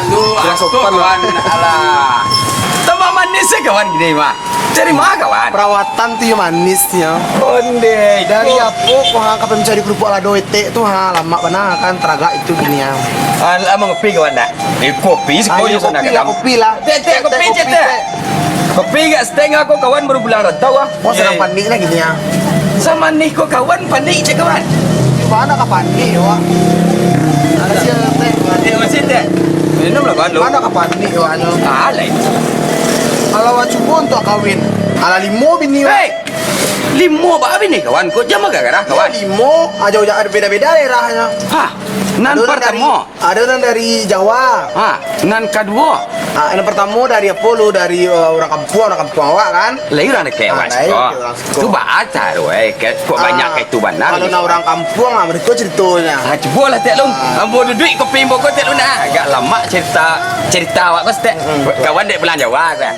Kurang sopan kawan. Alah. Tambah manis ya kawan gini mah. Cari mah kawan. Perawatan tuh yang manisnya. Onde. Dari apa kok angkat mencari kerupuk lado ete tuh lama benar kan teraga itu gini ya. Alah mau ngopi kawan dah. Kopi sekolah sana kopi lah, kopi lah. Teh kopi teh. Kopi gak setengah kok kawan baru bulan tahu ah. Mau sedang panik lah gini ya. Sama nih kok kawan panik cek kawan. Gimana kapan nih ya? Ada sih teh. Masih teh. Minum lah kawan lu. Mana kapan nih ya? Alah itu. Kalau wacubo untuk kawin, ala limo bini. Hei, limo apa nih kawan? Kok jam agak gerah kawan? Limo, aja ada beda-beda daerahnya. Hah, nan pertama. Ada yang dari Jawa. Hah, nan kedua. Yang pertama dari apa lu? Dari orang kampung awak kan? Lain orang kewan. Itu baca doy, kok banyak itu benar. Kalau orang kampung mereka ceritanya. Coba lah teh lu. Ambo duit kopi mbok teh lu nah. Agak lama cerita awak kau teh. Kawan dek belan Jawa kan.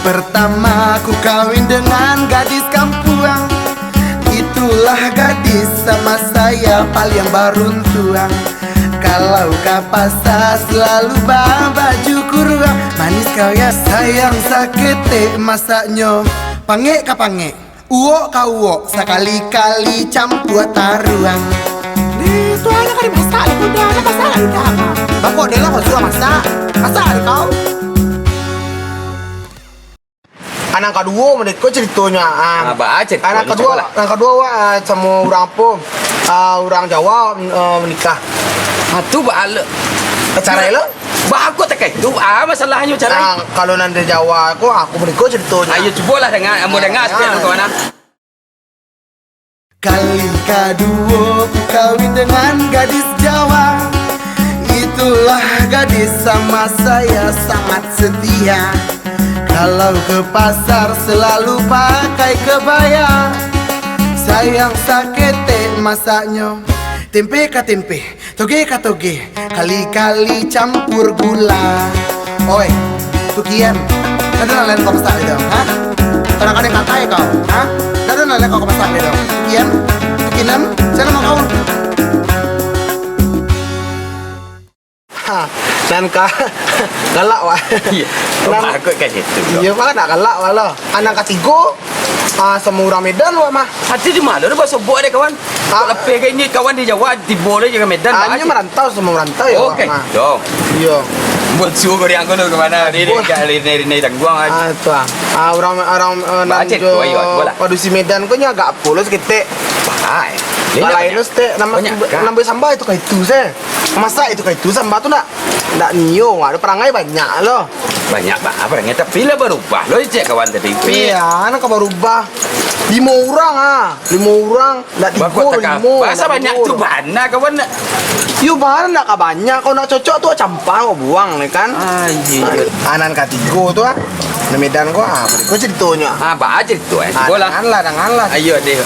Pertama ku kawin dengan gadis kampuang. Itulah gadis sama saya paling beruntung. Kalau ke pasar selalu bawa baju kurang. Manis kau ya sayang sakete masaknya. Pange ka pange, uok ka uok, sekali-kali campur taruang. Itu aja kan dimasak, udah ada masalah udah apa? Bakok dia lah kau suka masak, masak ada kau. Anak kedua mereka ceritanya. Baca. Anak kedua wah sama orang apa? Orang Jawa menikah. Tu bal. Cara lo? Ba aku tak itu. Masalahnya cara. Kalau nanti Jawa aku mereka ceritanya. Ayo cobalah dengar, mau dengar sikit kawan. Kali kedua ku kawin dengan gadis Jawa. Itulah gadis sama saya sangat setia. Kalau ke pasar selalu pakai kebaya. Sayang sakete masaknya. Tempe ka tempe, toge ka toge, kali-kali campur gula. Oi, tukian, ada nalain kau masak itu, ha? Kadang-kadang katai kau, ha? Ada nalain kau masak itu, tukian, tukinam, saya mau kau. Dan galak wah. Iya. Aku kayak gitu. Iya mah nak galak wah lo. Anak ketiga semurah Medan wah mah. Hati di mana? Lu bahasa buat deh kawan. Kalau lebih kayak ini kawan di Jawa di boleh juga Medan. Hanya merantau semua merantau ya. Oke. Dong. Iya. Buat suhu kau yang kau ke mana? Ini tangguang aja. Itu orang nanjo. Produksi Medan kau nya agak polos kita. Bahaya. Kalau itu teh nambah sambal itu kayak itu sih. Masa itu kayak itu sambal tuh ndak nio, ada perangai banyak loh. Banyak apa orangnya tapi lah berubah. Lo cek kawan tadi. Iya, anak berubah. 5 orang ndak dikur 5. Bahasa banyak tuh bana kawan. Yuk bahan ndak banyak, kalau nak cocok tuh campur kau buang nih kan. Anan ketiga tuh di Medan kau kau ceritanya. Baca itu Bola. Janganlah. Ayo deh.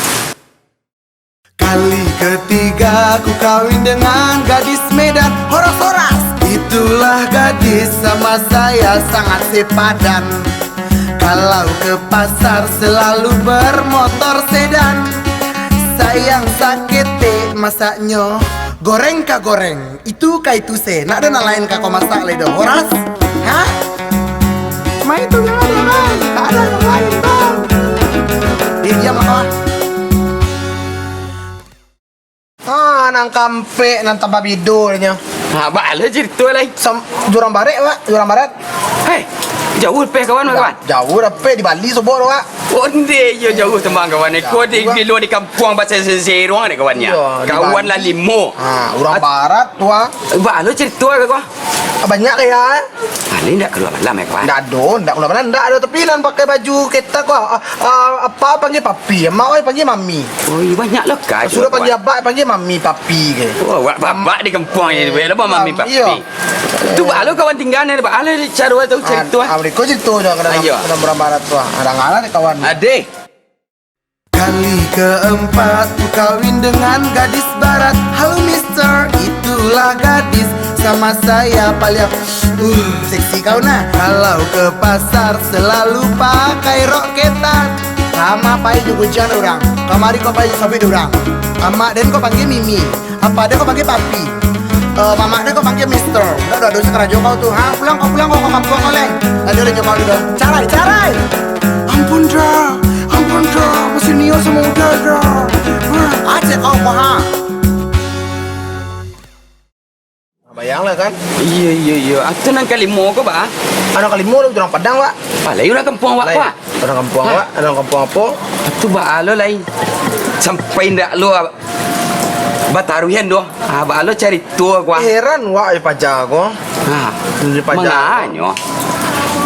Kali ketiga ku kawin dengan gadis Medan. Horas-horas. Itulah gadis sama saya sangat sepadan. Kalau ke pasar selalu bermotor sedan. Sayang sakete masaknya. Goreng ka goreng, itu ka itu se. Nak ada lain ka kau masak ledo. Horas? Hah? Ma itu yang ada kan? Tak ada yang lain bang. Dia mah. Nang kampe, nang tambah bidurnya. Bala cerita lagi. Jurang barat, Pak. Jurang barat. Hei, jauh peh kawan kawan. Jauh apa di Bali sobor, Pak. Onde yo jauh teman kawan ni. Kau di luar di kampung bahasa seruang ni kawannya. Kawan lah 5. Orang barat tua. Bala cerita ke kau? Banyak ya. Ini ndak keluar malam ya kawan. Ndak keluar malam. Ndak ada tapi nan pakai baju kita kok. Apa panggil papi, mau panggil mami. Oh, banyak lah kan. Sudah panggil abak, panggil mami papi ke. Oh, bapak di kampung ni. Apa mami papi. Tu bala kawan tinggal ni. Bala cara tu cerita. Amerika cerita jangan kena barat tua. Ada ngalah ni kawan. Adik. Kali keempat ku kawin dengan gadis barat. Halo mister, itulah gadis sama saya paling seksi kau nah. Kalau ke pasar selalu pakai rok ketat. Sama pai juga jangan orang. Kamari kau pai sabi orang. Amak dan kau panggil Mimi. Apa ada kau panggil Papi. Mama ada kau panggil Mister. Udah dosa kerajo kau tuh. Ha, pulang kau kampung kau leh. Ada lagi kau dulu. Carai. Ampun dah, masih Nio sama udah dah. Aceh kau ha. Bayang lah kan. Iya. Aku nang kalimo ko ba? Anak kalimo lu orang Padang, Pak. Palay orang kampung awak pa. Orang kampung Pak. Orang kampung apa? Itu ba alo lai. Sampai ndak lo bataruhan do. Ba alo cari tua gua. Heran Wak pajak ko. Ha. Di pajak. Manganyo.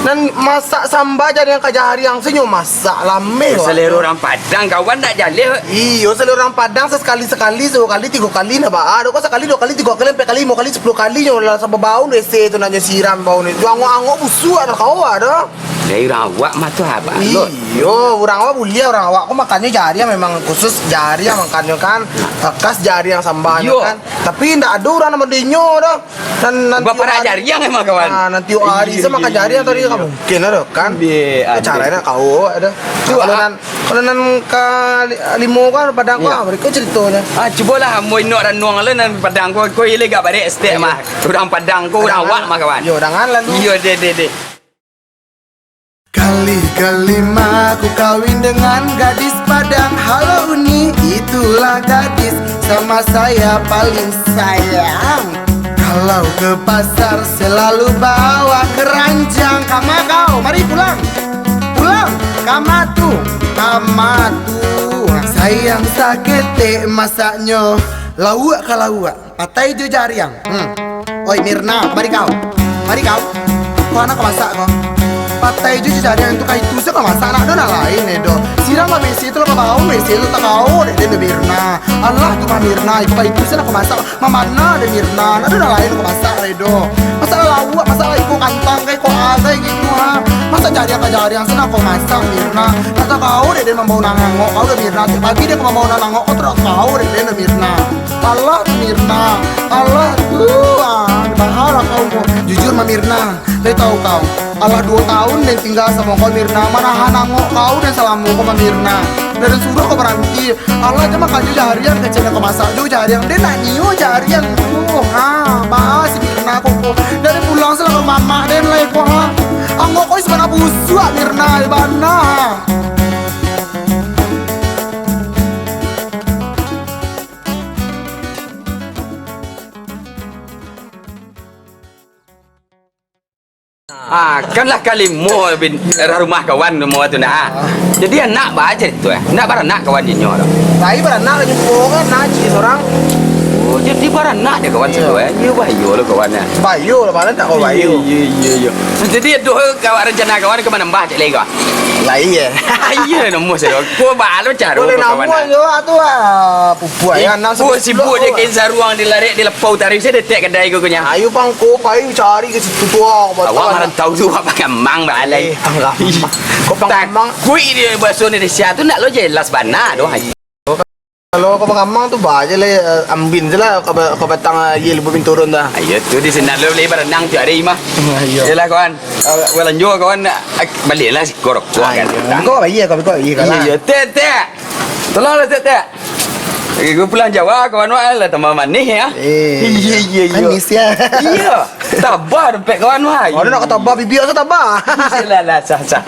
Dan masak sambal jadi yang kajari yang senyum masak lame Wak. Selera orang Padang kawan nak jaleh. Iyo, selera orang Padang sekali, 2 kali, 3 kali na ba? Ada kok sekali, 2 kali, 3 kali, 4 kali, 5 kali, 10 kali yung sa bau WC itu nanya siram bau ni. Angok busuk ada kau ada. Dari awak mah tu apa lo? Iyo, orang awak bulia orang awak. Aku makannya jari yang memang khusus jari yang makannya kan. Khas jari yang sambalnya kan. Tapi ndak ada orang nama dinyo dah. Dan nanti Bapak jari yang emang kawan. Nah, nanti hari saya makan jari yang tadi kamu mungkin ada kan. Caranya kau ada. Kalau nan ke limo kan Padang kau mereka ceritanya. Cubalah mau inok dan nuang le nan Padang ko ile gak bare estek mah. Orang Padang ko orang awak mah kawan. Yo dangan lalu. Iyo de. Kali kelima ku kawin dengan gadis Padang. Halo Uni, itulah gadis sama saya paling sayang. Kalau ke pasar selalu bawa keranjang. Kama kau, mari pulang. Kamatu. Sayang sakete masaknya. Lawak ka lawak, patai jo jariang. Oi Mirna, mari kau. Kau anak masak kau. Patai jo jariang itu kai tusa kau masak anak dona lain edo. Siram ma besi itu lo kau besi itu tak kau de Mirna. Allah tu Mirna, itu kai tusa nak masak. Mamana de Mirna, ada dona lain kau masak edo. Masalah lawak, masalah ibu kantong kai kau ada gitu ha. Masa jariang sana kau masak Mirna. Kata kau de membau nangangok kau de Mirna. Pagi dia kau membau nangangok kau terus kau de Mirna. Allah Mirna, Allah bahara kau mau jujur ma Mirna. Dia tahu kau. Allah 2 tahun dan tinggal sama kau Mirna. Mana hanangok kau dan salamu kau ma Mirna. Dan suruh kau berhenti. Allah cuma kaju jariang kecilnya kau masak jo jariang. Dia nak niu jariang tu. Ha, bahas si Mirna kau. Dari pulang selalu mama dan lagi kau ha. Angok kau sebenarnya busuk Mirna di mana? Kanlah kalimo bin rumah kawan mau tu nah. Jadi anak baca itu nak baranak kawan dia nyor. Tapi beranak lagi kan naji seorang. Oh, jadi baranak dia kawan situ Iya bayu lo kawannya. Bayu lah mana tak kau bayu. Iya. Jadi doh kawan rencana kawan ke mana mbah cek lagi kau. Lain ya. Iya nombor saya. Ko ba lo caro Boleh kawan. namun jo tu pupu ya nang Ko sibuk dia ke saruang di larik di lepau tarif saya detek kedai kau punya. Ayo bang ko payu cari ke situ tua. Awak mana tahu tu apa gamang balai. Kau pengamang. Kui dia bahasa Indonesia tu nak lo jelas bana doh. Kalau kau pengamang tu baca le ambin je lah kau batang ye lebih turun dah. Ayo tu di sini lo beli berenang tu hari mah. Yalah kawan. Walan jo kawan baliklah si korok kan. Kau bayi kau bayi kan. Iya teh. Tolonglah teh. Gue pulang Jawa kawan wah lah tambah manis ya. Iya. Manis ya. Iya. Tabah dompet kawan wah. Ada nak tabah bibir ke tabah. Lah sah.